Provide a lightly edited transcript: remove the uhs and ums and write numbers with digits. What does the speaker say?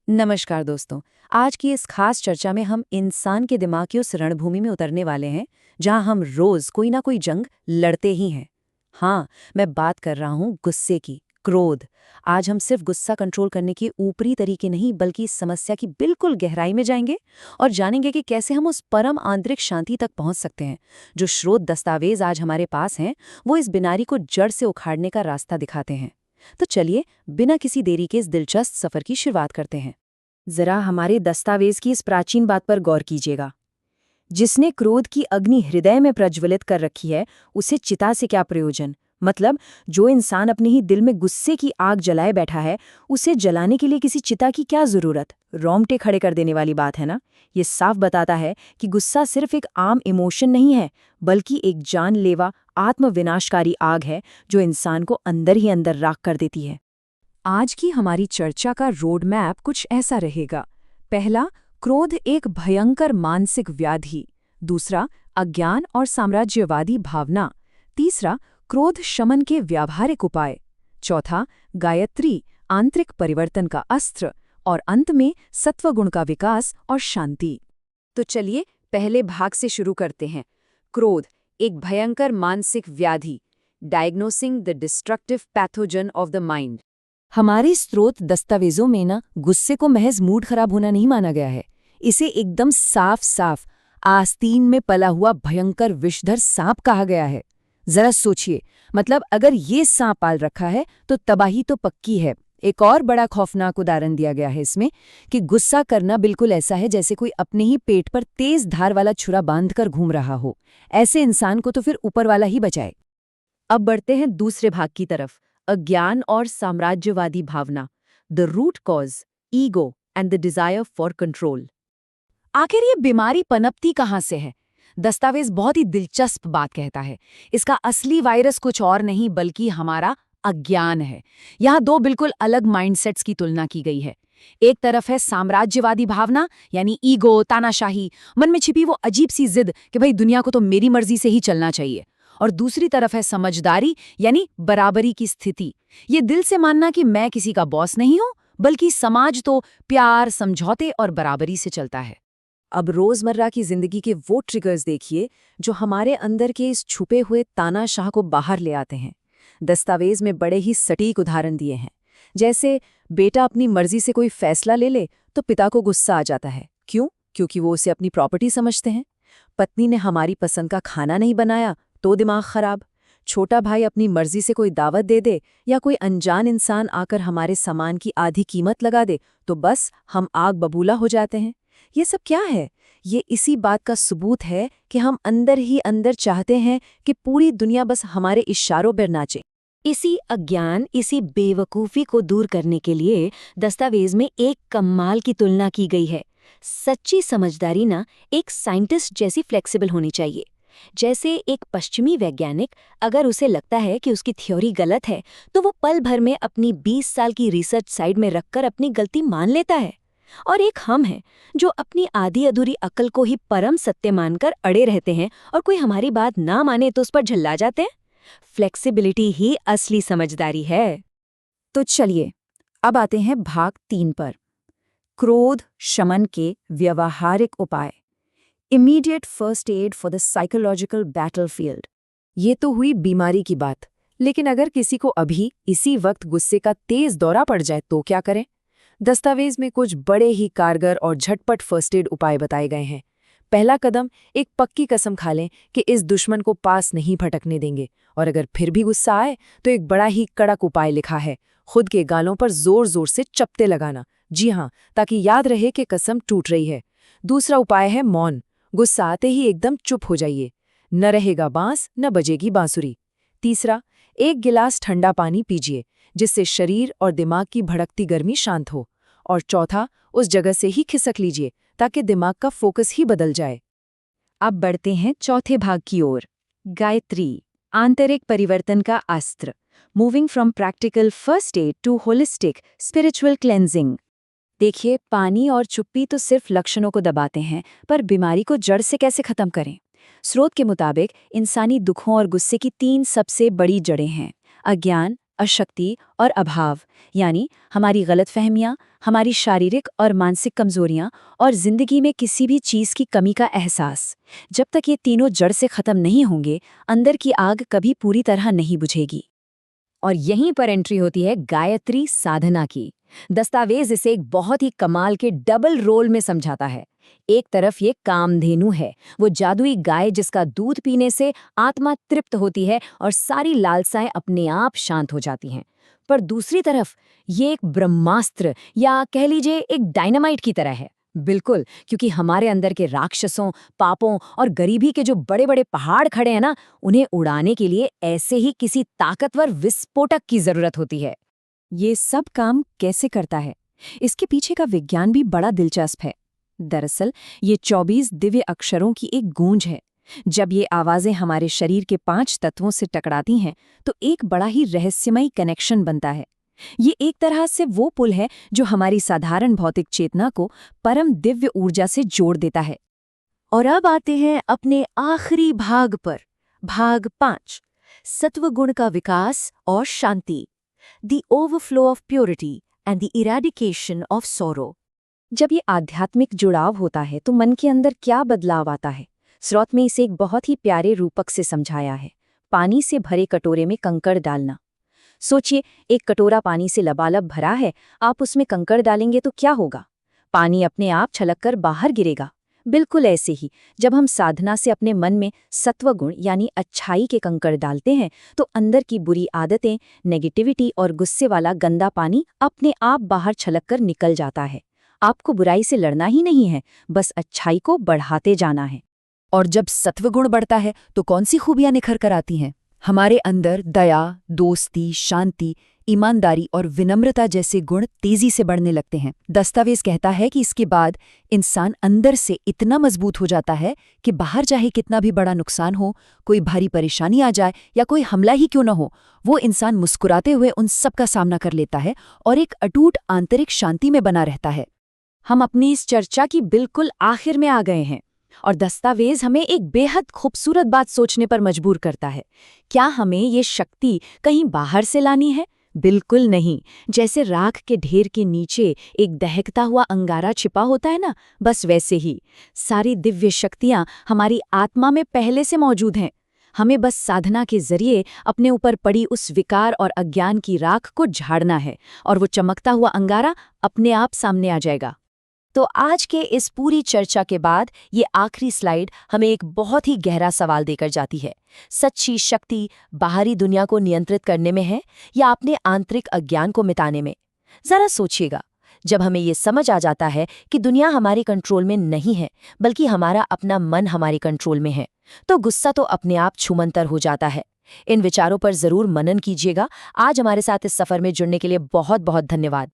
नमस्कार दोस्तों। आज की इस खास चर्चा में हम इंसान के दिमाग की उस रणभूमि में उतरने वाले हैं जहां हम रोज कोई ना कोई जंग लड़ते ही हैं। हाँ, मैं बात कर रहा हूँ गुस्से की, क्रोध। आज हम सिर्फ गुस्सा कंट्रोल करने के ऊपरी तरीके नहीं बल्कि इस समस्या की बिल्कुल गहराई में जाएंगे और जानेंगे कि कैसे हम उस परम आंतरिक शांति तक पहुंच सकते हैं। जो स्रोत दस्तावेज आज हमारे पास हैं वो इस बीमारी को जड़ से उखाड़ने का रास्ता दिखाते हैं। तो चलिए, बिना किसी देरी के इस दिलचस्प सफर की शुरुआत करते हैं। जरा हमारे दस्तावेज की इस प्राचीन बात पर गौर कीजिएगा। जिसने क्रोध की अग्नि हृदय में प्रज्वलित कर रखी है, उसे चिता से क्या प्रयोजन। मतलब, जो इंसान अपने ही दिल में गुस्से की आग जलाए बैठा है, उसे जलाने के लिए किसी चिता की क्या जरूरत। रोंगटे खड़े कर देने वाली बात है ना। ये साफ बताता है कि गुस्सा सिर्फ एक आम इमोशन नहीं है, बल्कि एक जानलेवा आत्मविनाशकारी आग है जो इंसान को अंदर ही अंदर राख कर देती है। आज की हमारी चर्चा का रोड मैप कुछ ऐसा रहेगा। पहला, क्रोध एक भयंकर मानसिक व्याधि। दूसरा, अज्ञान और साम्राज्यवादी भावना। तीसरा, क्रोध शमन के व्यावहारिक उपाय। चौथा, गायत्री, आंतरिक परिवर्तन का अस्त्र। और अंत में सत्वगुण का विकास और शांति। तो चलिए, पहले भाग से शुरू करते हैं। क्रोध एक भयंकर मानसिक व्याधि। Diagnosing the destructive pathogen of the mind. हमारे स्रोत दस्तावेजों में ना गुस्से को महज मूड खराब होना नहीं माना गया है। इसे एकदम साफ साफ आस्तीन में पला हुआ भयंकर विषधर सांप कहा गया है। जरा सोचिए, मतलब अगर ये सांप पाल रखा है तो तबाही तो पक्की है। एक और बड़ा खौफनाक उदाहरण दिया गया है इसमें कि गुस्सा करना बिल्कुल ऐसा है जैसे कोई अपने ही पेट पर तेज धार वाला छुरा बांधकर घूम रहा हो। ऐसे इंसान को तो फिर ऊपर वाला ही बचाए। अब बढ़ते हैं दूसरे भाग की तरफ, अज्ञान और साम्राज्यवादी भावना। The root cause, ego and the desire for control. आखिर ये बीमारी पनपती कहाँ से है? दस्तावेज बहुत ही दिलचस्प बात कहता है। इसका असली वायरस कुछ और नहीं बल्कि हमारा अज्ञान है। यहाँ दो बिल्कुल अलग माइंडसेट्स की तुलना की गई है। एक तरफ है साम्राज्यवादी भावना, यानी ईगो, तानाशाही, मन में छिपी वो अजीब सी जिद कि भाई दुनिया को तो मेरी मर्जी से ही चलना चाहिए। और दूसरी तरफ है समझदारी, यानी बराबरी की स्थिति। ये दिल से मानना कि मैं किसी का बॉस नहीं हूं, बल्कि समाज तो प्यार, समझौते और बराबरी से चलता है। अब रोजमर्रा की जिंदगी के वो ट्रिगर्स देखिए जो हमारे अंदर के इस छुपे हुए तानाशाह को बाहर ले आते हैं। दस्तावेज में बड़े ही सटीक उदाहरण दिए हैं। जैसे बेटा अपनी मर्जी से कोई फैसला ले ले तो पिता को गुस्सा आ जाता है। क्यों? क्योंकि वो उसे अपनी प्रॉपर्टी समझते हैं। पत्नी ने हमारी पसंद का खाना नहीं बनाया तो दिमाग खराब। छोटा भाई अपनी मर्जी से कोई दावत दे दे या कोई अनजान इंसान आकर हमारे सामान की आधी कीमत लगा दे तो बस हम आग बबूला हो जाते हैं। ये सब क्या है? ये इसी बात का सबूत है कि हम अंदर ही अंदर चाहते हैं कि पूरी दुनिया बस हमारे इशारों पर नाचे। इसी अज्ञान, इसी बेवकूफ़ी को दूर करने के लिए दस्तावेज में एक कमाल की तुलना की गई है। सच्ची समझदारी ना एक साइंटिस्ट जैसी फ्लेक्सिबल होनी चाहिए। जैसे एक पश्चिमी वैज्ञानिक, अगर उसे लगता है कि उसकी थ्योरी गलत है तो वो पल भर में अपनी 20 साल की रिसर्च साइड में रखकर अपनी गलती मान लेता है। और एक हम हैं जो अपनी आधी अधूरी अक्ल को ही परम सत्य मानकर अड़े रहते हैं और कोई हमारी बात ना माने तो उस पर झल्ला जाते हैं। फ्लेक्सिबिलिटी ही असली समझदारी है। तो चलिए, अब आते हैं भाग 3 पर, क्रोध शमन के व्यवहारिक उपाय। Immediate first aid for the psychological battlefield. ये तो हुई बीमारी की बात, लेकिन अगर किसी को अभी इसी वक्त गुस्से का तेज दौरा पड़ जाए तो क्या करें? दस्तावेज में कुछ बड़े ही कारगर और झटपट फर्स्ट एड उपाय बताए गए हैं। पहला कदम, एक पक्की कसम खा लें कि इस दुश्मन को पास नहीं भटकने देंगे। और अगर फिर भी गुस्सा आए तो एक बड़ा ही कड़क उपाय लिखा है, खुद के गालों पर जोर जोर से चपटे लगाना। जी हाँ, ताकि याद रहे कि कसम टूट रही है। दूसरा उपाय है मौन। गुस्सा आते ही एकदम चुप हो जाइए। न रहेगा बांस, न बजेगी बांसुरी। तीसरा, एक गिलास ठंडा पानी पीजिए जिससे शरीर और दिमाग की भड़कती गर्मी शांत हो। और चौथा, उस जगह से ही खिसक लीजिए ताकि दिमाग का फोकस ही बदल जाए। अब बढ़ते हैं चौथे भाग की ओर, गायत्री, आंतरिक परिवर्तन का अस्त्र। Moving from practical first aid to holistic spiritual cleansing. देखिए, पानी और चुप्पी तो सिर्फ लक्षणों को दबाते हैं, पर बीमारी को जड़ से कैसे खत्म करें? स्रोत के मुताबिक इंसानी दुखों और गुस्से की 3 सबसे बड़ी जड़ें हैं: अज्ञान, अशक्ति और अभाव, यानी हमारी गलतफहमियां, हमारी शारीरिक और मानसिक कमजोरियां और जिंदगी में किसी भी चीज की कमी का एहसास। जब तक ये तीनों जड़ से खत्म नहीं होंगे, अंदर की आग कभी पूरी तरह नहीं बुझेगी। और यहीं पर एंट्री होती है गायत्री साधना की। दस्तावेज इसे एक बहुत ही कमाल के डबल रोल में समझाता है। एक तरफ ये कामधेनु है, वो जादुई गाय जिसका दूध पीने से आत्मा तृप्त होती है और सारी लालसाएं अपने आप शांत हो जाती हैं। पर दूसरी तरफ ये एक ब्रह्मास्त्र या कह लीजिए एक डायनामाइट की तरह है। बिल्कुल, क्योंकि हमारे अंदर के राक्षसों, पापों और गरीबी के जो बड़े बड़े पहाड़ खड़े हैं ना, उन्हें उड़ाने के लिए ऐसे ही किसी ताकतवर विस्फोटक की जरूरत होती है। ये सब काम कैसे करता है, इसके पीछे का विज्ञान भी बड़ा दिलचस्प है। दरअसल ये 24 दिव्य अक्षरों की एक गूंज है। जब ये आवाजें हमारे शरीर के 5 तत्वों से टकराती हैं तो एक बड़ा ही रहस्यमयी कनेक्शन बनता है। ये एक तरह से वो पुल है जो हमारी साधारण भौतिक चेतना को परम दिव्य ऊर्जा से जोड़ देता है। और अब आते हैं अपने आखिरी भाग पर, भाग 5, सत्वगुण का विकास और शांति, the overflow of purity and the eradication of sorrow. जब ये आध्यात्मिक जुड़ाव होता है तो मन के अंदर क्या बदलाव आता है? स्रोत में इसे एक बहुत ही प्यारे रूपक से समझाया है। पानी से भरे कटोरे में कंकड़ डालना। सोचिए, एक कटोरा पानी से लबालब भरा है, आप उसमें कंकड़ डालेंगे तो क्या होगा? पानी अपने आप छलककर बाहर गिरेगा। बिल्कुल ऐसे ही जब हम साधना से अपने मन में सत्वगुण यानी अच्छाई के कंकड़ डालते हैं तो अंदर की बुरी आदतें, नेगेटिविटी और गुस्से वाला गंदा पानी अपने आप बाहर छलककर निकल जाता है। आपको बुराई से लड़ना ही नहीं है, बस अच्छाई को बढ़ाते जाना है। और जब सत्वगुण बढ़ता है तो कौन सी खूबियां निखर कर आती हैं? हमारे अंदर दया, दोस्ती, शांति, ईमानदारी और विनम्रता जैसे गुण तेजी से बढ़ने लगते हैं। दस्तावेज कहता है कि इसके बाद इंसान अंदर से इतना मजबूत हो जाता है कि बाहर चाहे कितना भी बड़ा नुकसान हो, कोई भारी परेशानी आ जाए या कोई हमला ही क्यों न हो, वो इंसान मुस्कुराते हुए उन सब का सामना कर लेता है और एक अटूट आंतरिक शांति में बना रहता है। हम अपनी इस चर्चा की बिल्कुल आखिर में आ गए हैं और दस्तावेज हमें एक बेहद खूबसूरत बात सोचने पर मजबूर करता है। क्या हमें ये शक्ति कहीं बाहर से लानी है? बिल्कुल नहीं। जैसे राख के ढेर के नीचे एक दहकता हुआ अंगारा छिपा होता है ना, बस वैसे ही सारी दिव्य शक्तियां हमारी आत्मा में पहले से मौजूद हैं। हमें बस साधना के जरिए अपने ऊपर पड़ी उस विकार और अज्ञान की राख को झाड़ना है और वो चमकता हुआ अंगारा अपने आप सामने आ जाएगा। तो आज के इस पूरी चर्चा के बाद ये आखिरी स्लाइड हमें एक बहुत ही गहरा सवाल देकर जाती है। सच्ची शक्ति बाहरी दुनिया को नियंत्रित करने में है या अपने आंतरिक अज्ञान को मिटाने में? जरा सोचिएगा, जब हमें ये समझ आ जाता है कि दुनिया हमारे कंट्रोल में नहीं है बल्कि हमारा अपना मन हमारे कंट्रोल में है, तो गुस्सा तो अपने आप छूमंतर हो जाता है। इन विचारों पर जरूर मनन कीजिएगा। आज हमारे साथ इस सफर में जुड़ने के लिए बहुत बहुत धन्यवाद।